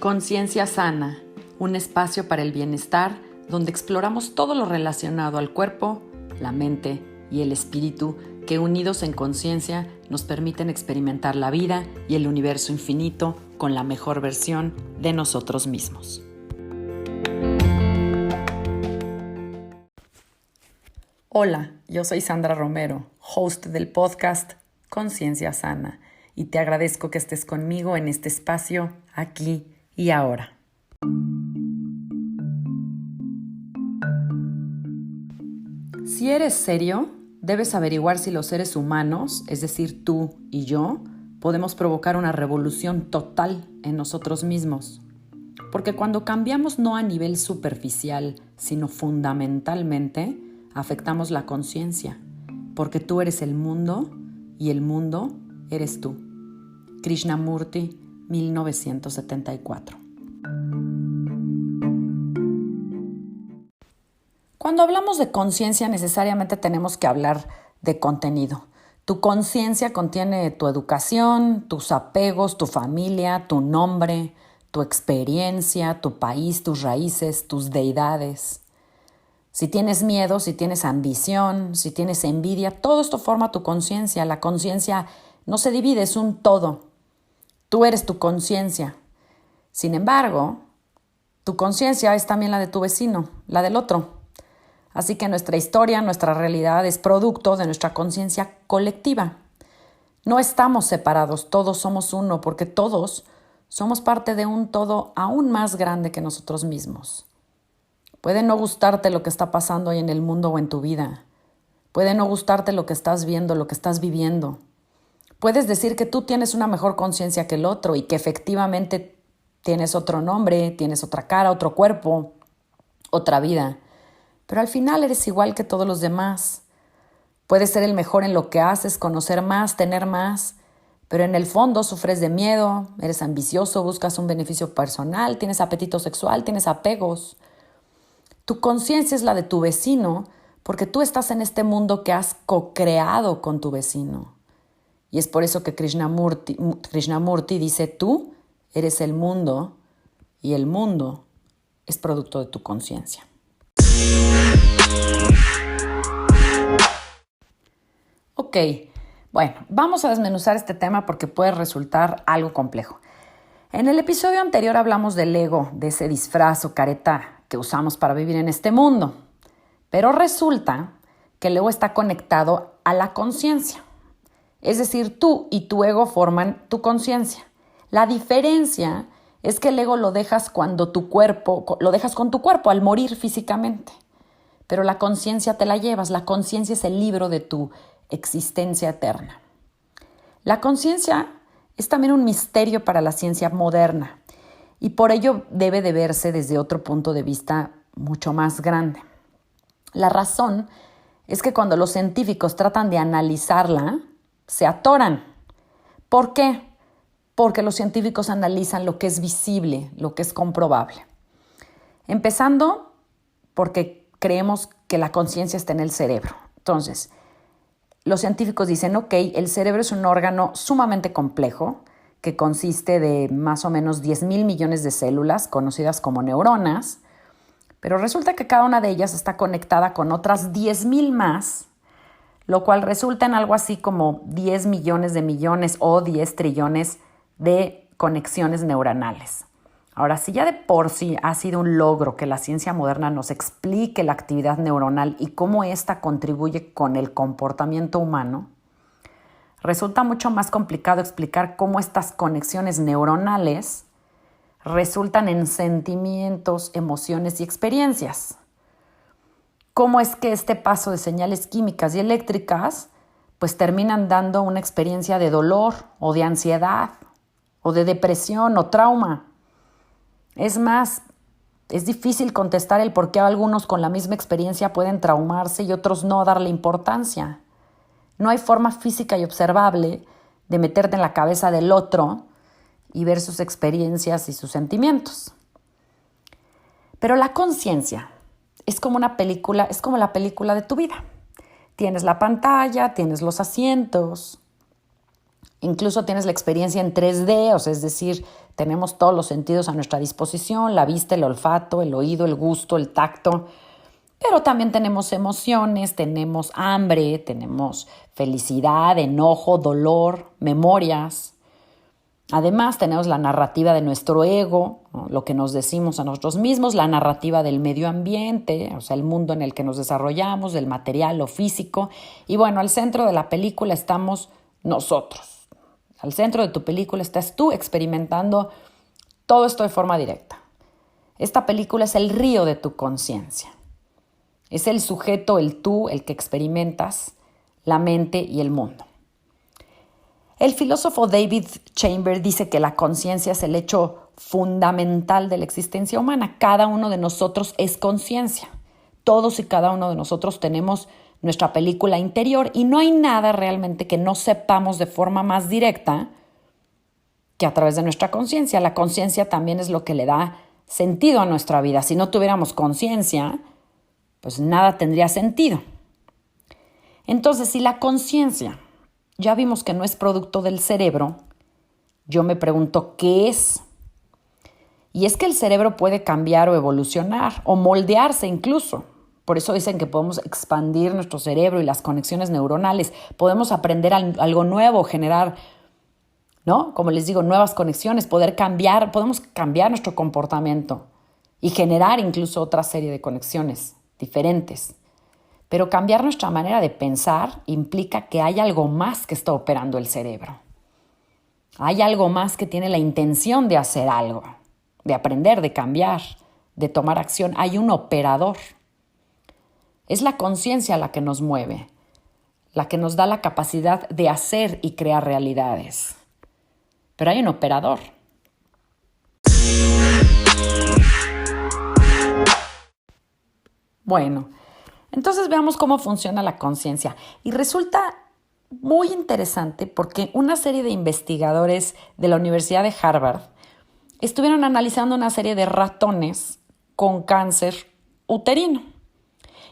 Conciencia Sana, un espacio para el bienestar donde exploramos todo lo relacionado al cuerpo, la mente y el espíritu que unidos en conciencia nos permiten experimentar la vida y el universo infinito con la mejor versión de nosotros mismos. Hola, yo soy Sandra Romero, host del podcast Conciencia Sana, y te agradezco que estés conmigo en este espacio aquí y ahora. Si eres serio, debes averiguar si los seres humanos, es decir, tú y yo, podemos provocar una revolución total en nosotros mismos. Porque cuando cambiamos no a nivel superficial, sino fundamentalmente, afectamos la conciencia. Porque tú eres el mundo y el mundo eres tú. Krishnamurti, 1974. Cuando hablamos de conciencia, necesariamente tenemos que hablar de contenido. Tu conciencia contiene tu educación, tus apegos, tu familia, tu nombre, tu experiencia, tu país, tus raíces, tus deidades. Si tienes miedo, si tienes ambición, si tienes envidia, todo esto forma tu conciencia. La conciencia no se divide, es un todo. Tú eres tu conciencia. Sin embargo, tu conciencia es también la de tu vecino, la del otro. Así que nuestra historia, nuestra realidad es producto de nuestra conciencia colectiva. No estamos separados, todos somos uno, porque todos somos parte de un todo aún más grande que nosotros mismos. Puede no gustarte lo que está pasando hoy en el mundo o en tu vida. Puede no gustarte lo que estás viendo, lo que estás viviendo. Puedes decir que tú tienes una mejor conciencia que el otro y que efectivamente tienes otro nombre, tienes otra cara, otro cuerpo, otra vida. Pero al final eres igual que todos los demás. Puedes ser el mejor en lo que haces, conocer más, tener más, pero en el fondo sufres de miedo, eres ambicioso, buscas un beneficio personal, tienes apetito sexual, tienes apegos. Tu conciencia es la de tu vecino porque tú estás en este mundo que has co-creado con tu vecino. Y es por eso que Krishnamurti dice, tú eres el mundo y el mundo es producto de tu conciencia. Ok, bueno, vamos a desmenuzar este tema porque puede resultar algo complejo. En el episodio anterior hablamos del ego, de ese disfraz o careta que usamos para vivir en este mundo. Pero resulta que el ego está conectado a la conciencia. Es decir, tú y tu ego forman tu conciencia. La diferencia es que el ego lo dejas con tu cuerpo al morir físicamente. Pero la conciencia te la llevas. La conciencia es el libro de tu existencia eterna. La conciencia es también un misterio para la ciencia moderna y por ello debe de verse desde otro punto de vista mucho más grande. La razón es que cuando los científicos tratan de analizarla, se atoran. ¿Por qué? Porque los científicos analizan lo que es visible, lo que es comprobable. Empezando porque creemos que la conciencia está en el cerebro. Entonces, los científicos dicen, ok, el cerebro es un órgano sumamente complejo que consiste de más o menos 10,000 millones de células conocidas como neuronas, pero resulta que cada una de ellas está conectada con otras 10,000 más, lo cual resulta en algo así como 10 millones de millones o 10 trillones de conexiones neuronales. Ahora, si ya de por sí ha sido un logro que la ciencia moderna nos explique la actividad neuronal y cómo ésta contribuye con el comportamiento humano, resulta mucho más complicado explicar cómo estas conexiones neuronales resultan en sentimientos, emociones y experiencias. Cómo es que este paso de señales químicas y eléctricas pues terminan dando una experiencia de dolor o de ansiedad o de depresión o trauma. Es más, es difícil contestar el por qué algunos con la misma experiencia pueden traumarse y otros no darle importancia. No hay forma física y observable de meterte en la cabeza del otro y ver sus experiencias y sus sentimientos. Pero la conciencia es como la película de tu vida. Tienes la pantalla, tienes los asientos, Incluso tienes la experiencia en 3D, o sea, es decir, tenemos todos los sentidos a nuestra disposición, la vista, el olfato, el oído, el gusto, el tacto, pero también tenemos emociones, tenemos hambre, tenemos felicidad, enojo, dolor, memorias. Además, tenemos la narrativa de nuestro ego, ¿no? Lo que nos decimos a nosotros mismos, la narrativa del medio ambiente, o sea, el mundo en el que nos desarrollamos, del material o físico. Y bueno, al centro de la película estamos nosotros. Al centro de tu película estás tú experimentando todo esto de forma directa. Esta película es el río de tu conciencia. Es el sujeto, el tú, el que experimentas la mente y el mundo. El filósofo David Chambers dice que la conciencia es el hecho fundamental de la existencia humana. Cada uno de nosotros es conciencia. Todos y cada uno de nosotros tenemos nuestra película interior y no hay nada realmente que no sepamos de forma más directa que a través de nuestra conciencia. La conciencia también es lo que le da sentido a nuestra vida. Si no tuviéramos conciencia, pues nada tendría sentido. Entonces, si la conciencia ya vimos que no es producto del cerebro, yo me pregunto, ¿qué es? Y es que el cerebro puede cambiar o evolucionar o moldearse incluso. Por eso dicen que podemos expandir nuestro cerebro y las conexiones neuronales. Podemos aprender algo nuevo, generar, ¿no? Como les digo, nuevas conexiones, podemos cambiar nuestro comportamiento y generar incluso otra serie de conexiones diferentes. Pero cambiar nuestra manera de pensar implica que hay algo más que está operando el cerebro. Hay algo más que tiene la intención de hacer algo, de aprender, de cambiar, de tomar acción. Hay un operador. Es la conciencia la que nos mueve, la que nos da la capacidad de hacer y crear realidades. Pero hay un operador. Bueno, entonces veamos cómo funciona la conciencia. Y resulta muy interesante porque una serie de investigadores de la Universidad de Harvard estuvieron analizando una serie de ratones con cáncer uterino.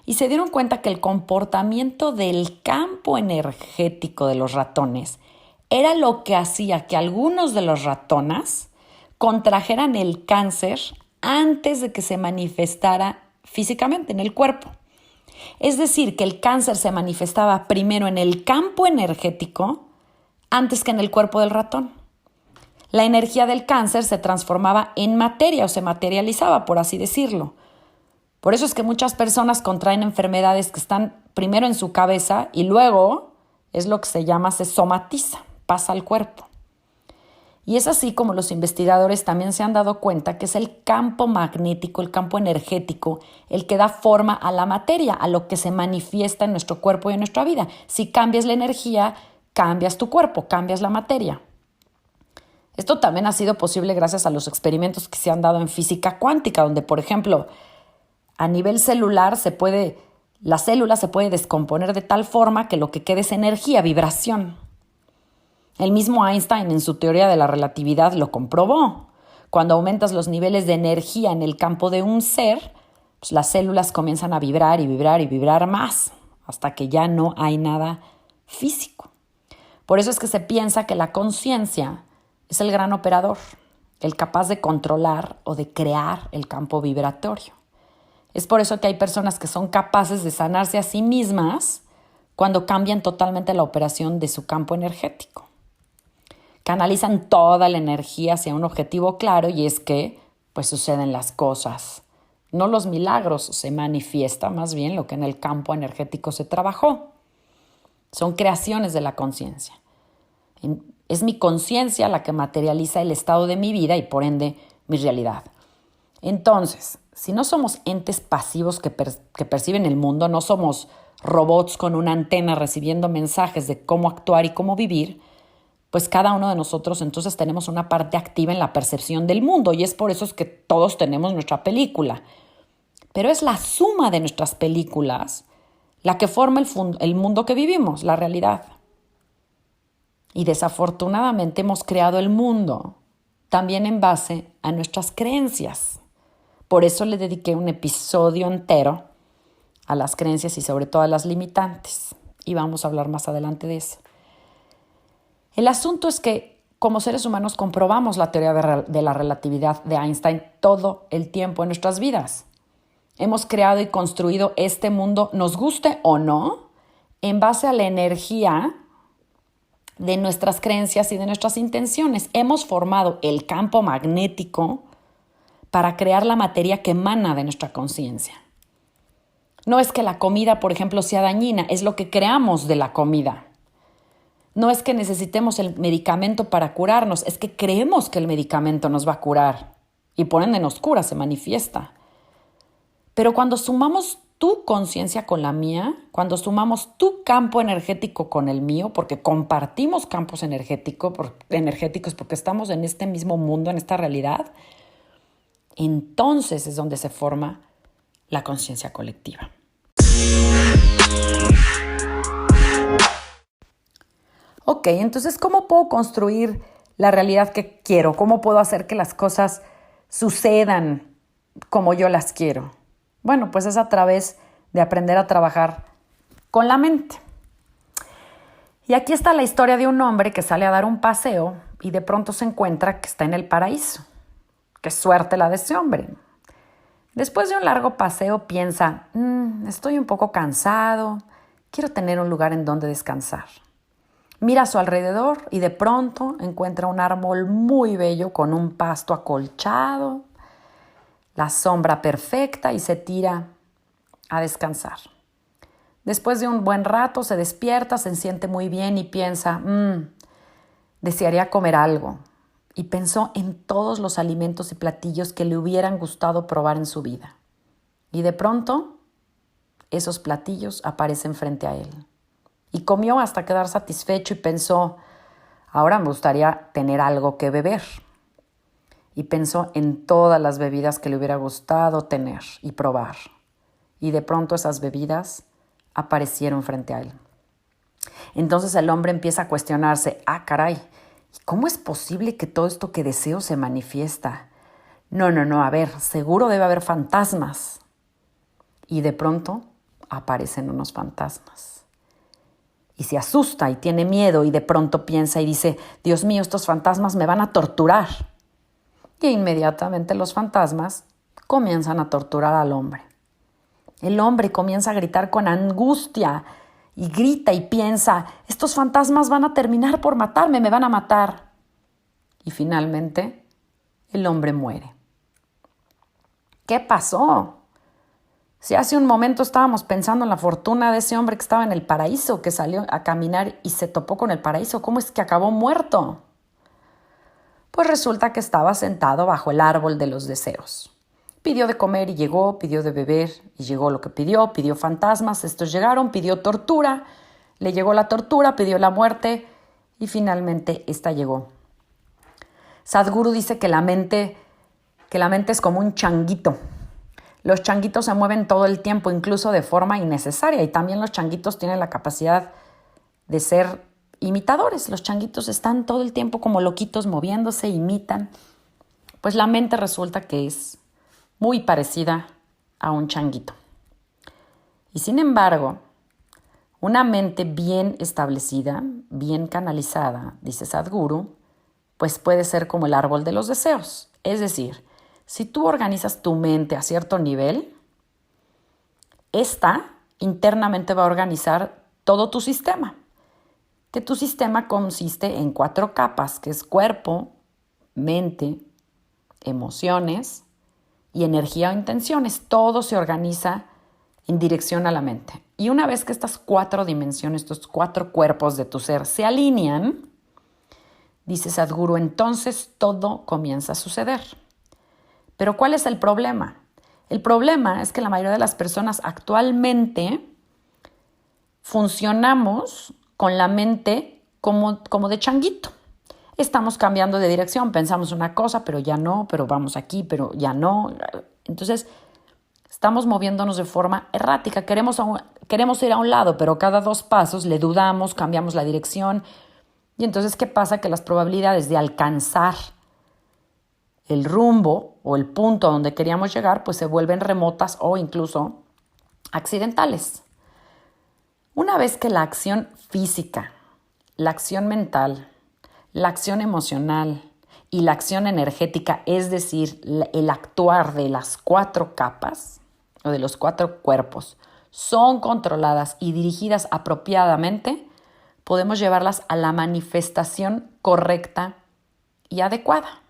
Y se dieron cuenta que el comportamiento del campo energético de los ratones era lo que hacía que algunos de los ratones contrajeran el cáncer antes de que se manifestara físicamente en el cuerpo. Es decir, que el cáncer se manifestaba primero en el campo energético antes que en el cuerpo del ratón. La energía del cáncer se transformaba en materia o se materializaba, por así decirlo. Por eso es que muchas personas contraen enfermedades que están primero en su cabeza y luego es lo que se somatiza, pasa al cuerpo. Y es así como los investigadores también se han dado cuenta que es el campo magnético, el campo energético, el que da forma a la materia, a lo que se manifiesta en nuestro cuerpo y en nuestra vida. Si cambias la energía, cambias tu cuerpo, cambias la materia. Esto también ha sido posible gracias a los experimentos que se han dado en física cuántica, donde, por ejemplo, a nivel celular la célula se puede descomponer de tal forma que lo que quede es energía, vibración. El mismo Einstein en su teoría de la relatividad lo comprobó. Cuando aumentas los niveles de energía en el campo de un ser, pues las células comienzan a vibrar y vibrar y vibrar más, hasta que ya no hay nada físico. Por eso es que se piensa que la conciencia es el gran operador, el capaz de controlar o de crear el campo vibratorio. Es por eso que hay personas que son capaces de sanarse a sí mismas cuando cambian totalmente la operación de su campo energético. Canalizan toda la energía hacia un objetivo claro y es que pues suceden las cosas. No los milagros, se manifiesta más bien lo que en el campo energético se trabajó. Son creaciones de la conciencia. Es mi conciencia la que materializa el estado de mi vida y por ende mi realidad. Entonces, si no somos entes pasivos que perciben el mundo, no somos robots con una antena recibiendo mensajes de cómo actuar y cómo vivir, pues cada uno de nosotros entonces tenemos una parte activa en la percepción del mundo y es por eso es que todos tenemos nuestra película. Pero es la suma de nuestras películas la que forma el mundo que vivimos, la realidad. Y desafortunadamente hemos creado el mundo también en base a nuestras creencias. Por eso le dediqué un episodio entero a las creencias y sobre todo a las limitantes. Y vamos a hablar más adelante de eso. El asunto es que como seres humanos comprobamos la teoría de la relatividad de Einstein todo el tiempo en nuestras vidas. Hemos creado y construido este mundo, nos guste o no, en base a la energía de nuestras creencias y de nuestras intenciones. Hemos formado el campo magnético para crear la materia que emana de nuestra conciencia. No es que la comida, por ejemplo, sea dañina, es lo que creamos de la comida. No es que necesitemos el medicamento para curarnos, es que creemos que el medicamento nos va a curar y por ende nos cura, se manifiesta. Pero cuando sumamos tu conciencia con la mía, cuando sumamos tu campo energético con el mío, porque compartimos campos energéticos porque estamos en este mismo mundo, en esta realidad, entonces es donde se forma la conciencia colectiva. Ok, entonces, ¿cómo puedo construir la realidad que quiero? ¿Cómo puedo hacer que las cosas sucedan como yo las quiero? Bueno, pues es a través de aprender a trabajar con la mente. Y aquí está la historia de un hombre que sale a dar un paseo y de pronto se encuentra que está en el paraíso. ¡Qué suerte la de ese hombre! Después de un largo paseo piensa, estoy un poco cansado, quiero tener un lugar en donde descansar. Mira a su alrededor y de pronto encuentra un árbol muy bello con un pasto acolchado, la sombra perfecta y se tira a descansar. Después de un buen rato se despierta, se siente muy bien y piensa, desearía comer algo. Y pensó en todos los alimentos y platillos que le hubieran gustado probar en su vida. Y de pronto, esos platillos aparecen frente a él. Y comió hasta quedar satisfecho y pensó, ahora me gustaría tener algo que beber. Y pensó en todas las bebidas que le hubiera gustado tener y probar. Y de pronto esas bebidas aparecieron frente a él. Entonces el hombre empieza a cuestionarse, caray, ¿cómo es posible que todo esto que deseo se manifiesta? No, a ver, seguro debe haber fantasmas. Y de pronto aparecen unos fantasmas. Y se asusta y tiene miedo y de pronto piensa y dice, Dios mío, estos fantasmas me van a torturar. Y inmediatamente los fantasmas comienzan a torturar al hombre. El hombre comienza a gritar con angustia y grita y piensa, estos fantasmas van a terminar por matarme, me van a matar. Y finalmente el hombre muere. ¿Qué pasó? Si hace un momento estábamos pensando en la fortuna de ese hombre que estaba en el paraíso, que salió a caminar y se topó con el paraíso, ¿cómo es que acabó muerto? Pues resulta que estaba sentado bajo el árbol de los deseos. Pidió de comer y llegó, pidió de beber y llegó lo que pidió fantasmas, estos llegaron, pidió tortura, le llegó la tortura, pidió la muerte y finalmente esta llegó. Sadhguru dice que la mente es como un changuito. Los changuitos se mueven todo el tiempo, incluso de forma innecesaria, y también los changuitos tienen la capacidad de ser imitadores. Los changuitos están todo el tiempo como loquitos moviéndose, imitan. Pues la mente resulta que es muy parecida a un changuito. Y sin embargo, una mente bien establecida, bien canalizada, dice Sadhguru, pues puede ser como el árbol de los deseos. Es decir, si tú organizas tu mente a cierto nivel, esta internamente va a organizar todo tu sistema. Que tu sistema consiste en 4 capas, que es cuerpo, mente, emociones y energía o intenciones. Todo se organiza en dirección a la mente. Y una vez que estas 4 dimensiones, estos 4 cuerpos de tu ser se alinean, dice Sadhguru, entonces todo comienza a suceder. Pero ¿cuál es el problema? El problema es que la mayoría de las personas actualmente funcionamos con la mente como de changuito. Estamos cambiando de dirección, pensamos una cosa, pero ya no, pero vamos aquí, pero ya no. Entonces, estamos moviéndonos de forma errática. Queremos ir a un lado, pero cada 2 pasos le dudamos, cambiamos la dirección. Y entonces, ¿qué pasa? Que las probabilidades de alcanzar el rumbo o el punto a donde queríamos llegar, pues se vuelven remotas o incluso accidentales. Una vez que la acción física, la acción mental la acción emocional y la acción energética, es decir, el actuar de las 4 capas o de los 4 cuerpos, son controladas y dirigidas apropiadamente, podemos llevarlas a la manifestación correcta y adecuada.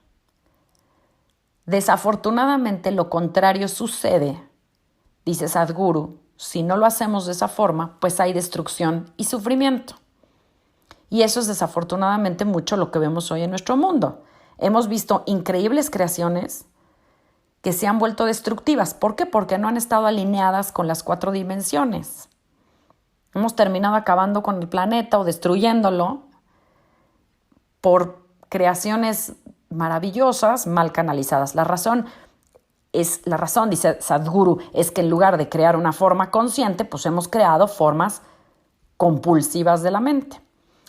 Desafortunadamente, lo contrario sucede, dice Sadhguru. Si no lo hacemos de esa forma, pues hay destrucción y sufrimiento. Y eso es desafortunadamente mucho lo que vemos hoy en nuestro mundo. Hemos visto increíbles creaciones que se han vuelto destructivas. ¿Por qué? Porque no han estado alineadas con las 4 dimensiones. Hemos terminado acabando con el planeta o destruyéndolo por creaciones maravillosas mal canalizadas. La razón, dice Sadhguru, es que en lugar de crear una forma consciente, pues hemos creado formas compulsivas de la mente.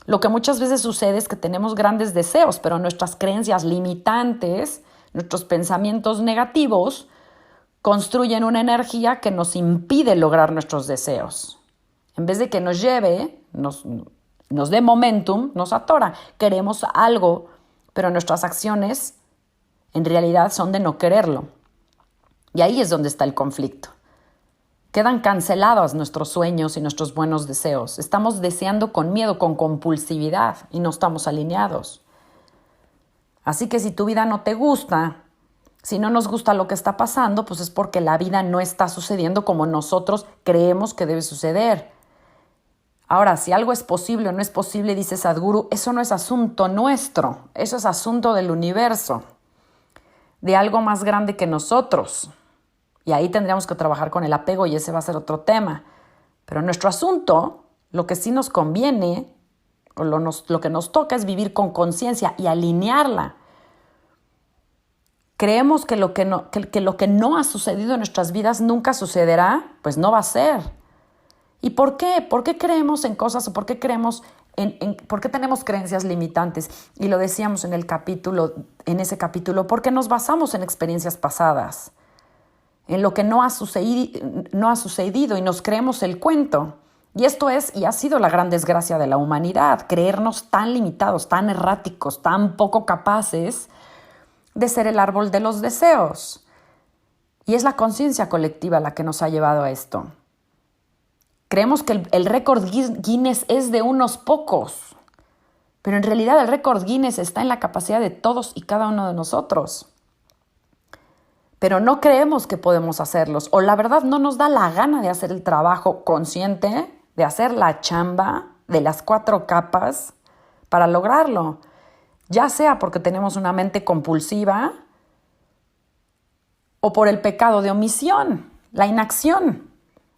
Lo que muchas veces sucede es que tenemos grandes deseos, pero nuestras creencias limitantes, nuestros pensamientos negativos, construyen una energía que nos impide lograr nuestros deseos. En vez de que nos lleve, nos dé momentum, nos atora. Queremos algo, pero nuestras acciones en realidad son de no quererlo. Y ahí es donde está el conflicto. Quedan cancelados nuestros sueños y nuestros buenos deseos. Estamos deseando con miedo, con compulsividad, y no estamos alineados. Así que si tu vida no te gusta, si no nos gusta lo que está pasando, pues es porque la vida no está sucediendo como nosotros creemos que debe suceder. Ahora, si algo es posible o no es posible, dice Sadhguru, eso no es asunto nuestro, eso es asunto del universo, de algo más grande que nosotros. Y ahí tendríamos que trabajar con el apego y ese va a ser otro tema. Pero nuestro asunto, lo que sí nos conviene, o lo que nos toca es vivir con conciencia y alinearla. Creemos que lo que no ha sucedido en nuestras vidas nunca sucederá, pues no va a ser. ¿Y por qué? ¿Por qué creemos en cosas o por qué creemos por qué tenemos creencias limitantes? Y lo decíamos en ese capítulo, porque nos basamos en experiencias pasadas, en lo que no ha sucedido y nos creemos el cuento. Y esto es y ha sido la gran desgracia de la humanidad, creernos tan limitados, tan erráticos, tan poco capaces de ser el árbol de los deseos. Y es la conciencia colectiva la que nos ha llevado a esto. Creemos que el récord Guinness es de unos pocos, pero en realidad el récord Guinness está en la capacidad de todos y cada uno de nosotros. Pero no creemos que podemos hacerlos, o la verdad no nos da la gana de hacer el trabajo consciente, de hacer la chamba de las 4 capas para lograrlo. Ya sea porque tenemos una mente compulsiva o por el pecado de omisión, la inacción.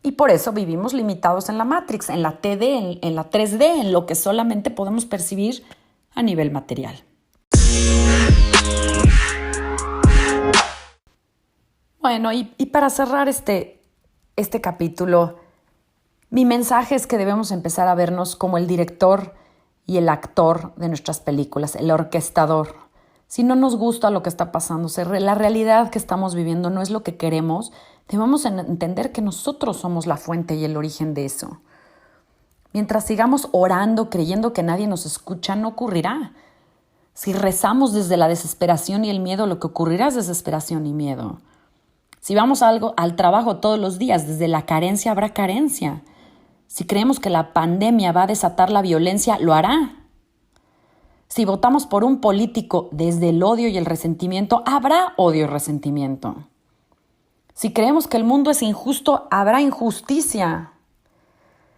Y por eso vivimos limitados en la Matrix, en la TD, en la 3D, en lo que solamente podemos percibir a nivel material. Bueno, y para cerrar este capítulo, mi mensaje es que debemos empezar a vernos como el director y el actor de nuestras películas, el orquestador. Si no nos gusta lo que está pasando, la realidad que estamos viviendo no es lo que queremos, debemos entender que nosotros somos la fuente y el origen de eso. Mientras sigamos orando, creyendo que nadie nos escucha, no ocurrirá. Si rezamos desde la desesperación y el miedo, lo que ocurrirá es desesperación y miedo. Si vamos al trabajo todos los días, desde la carencia habrá carencia. Si creemos que la pandemia va a desatar la violencia, lo hará. Si votamos por un político desde el odio y el resentimiento, habrá odio y resentimiento. Si creemos que el mundo es injusto, habrá injusticia.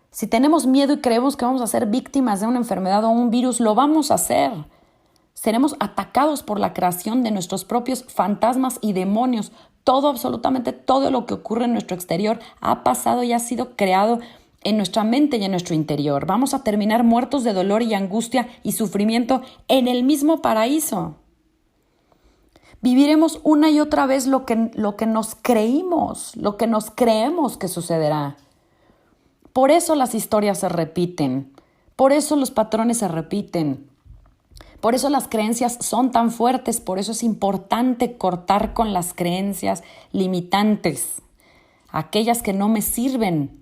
Si tenemos miedo y creemos que vamos a ser víctimas de una enfermedad o un virus, lo vamos a hacer. Seremos atacados por la creación de nuestros propios fantasmas y demonios. Todo, absolutamente todo lo que ocurre en nuestro exterior ha pasado y ha sido creado en nuestra mente y en nuestro interior. Vamos a terminar muertos de dolor y angustia y sufrimiento en el mismo paraíso. Viviremos una y otra vez lo que nos creímos, lo que nos creemos que sucederá. Por eso las historias se repiten, por eso los patrones se repiten, por eso las creencias son tan fuertes, por eso es importante cortar con las creencias limitantes, aquellas que no me sirven,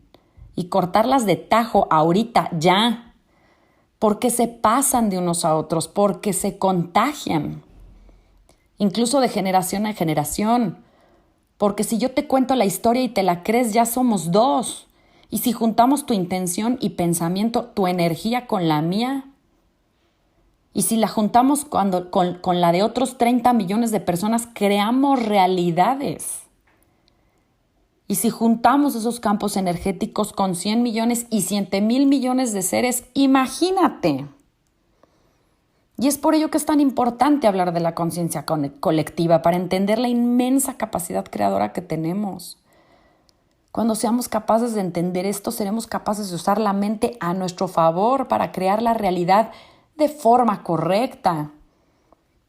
y cortarlas de tajo ahorita, ya. porque se pasan de unos a otros, porque se contagian, incluso de generación en generación. Porque si yo te cuento la historia y te la crees, ya somos dos. Y si juntamos tu intención y pensamiento, tu energía con la mía, y si la juntamos con la de otros 30 millones de personas, creamos realidades. Y si juntamos esos campos energéticos con 100 millones y 100,000 millones de seres, imagínate. Y es por ello que es tan importante hablar de la conciencia colectiva, para entender la inmensa capacidad creadora que tenemos. Cuando seamos capaces de entender esto, seremos capaces de usar la mente a nuestro favor para crear la realidad de forma correcta.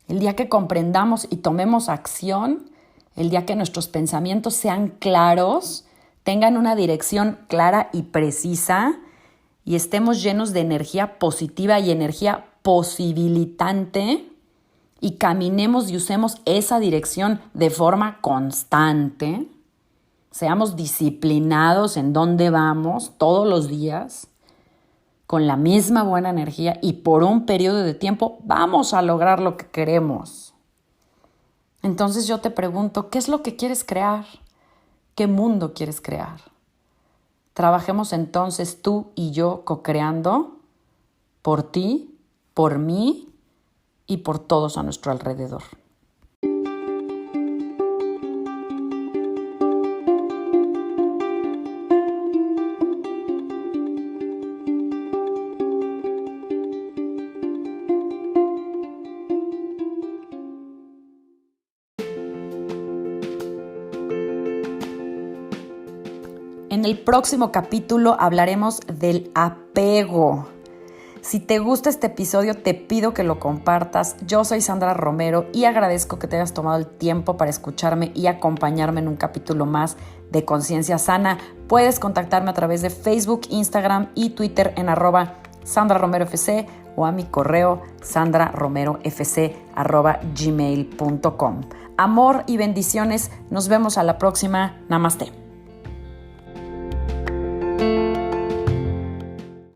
El día que comprendamos y tomemos acción, el día que nuestros pensamientos sean claros, tengan una dirección clara y precisa y estemos llenos de energía positiva y energía posibilitante y caminemos y usemos esa dirección de forma constante, seamos disciplinados en dónde vamos todos los días, con la misma buena energía y por un periodo de tiempo vamos a lograr lo que queremos. Entonces yo te pregunto, ¿qué es lo que quieres crear? ¿Qué mundo quieres crear? Trabajemos entonces tú y yo co-creando por ti, por mí y por todos a nuestro alrededor. En el próximo capítulo hablaremos del apego. Si te gusta este episodio, te pido que lo compartas. Yo soy Sandra Romero y agradezco que te hayas tomado el tiempo para escucharme y acompañarme en un capítulo más de Conciencia Sana. Puedes contactarme a través de Facebook, Instagram y Twitter en @SandraRomeroFC o a mi correo sandraromerofc@gmail.com. Amor y bendiciones. Nos vemos a la próxima. Namaste.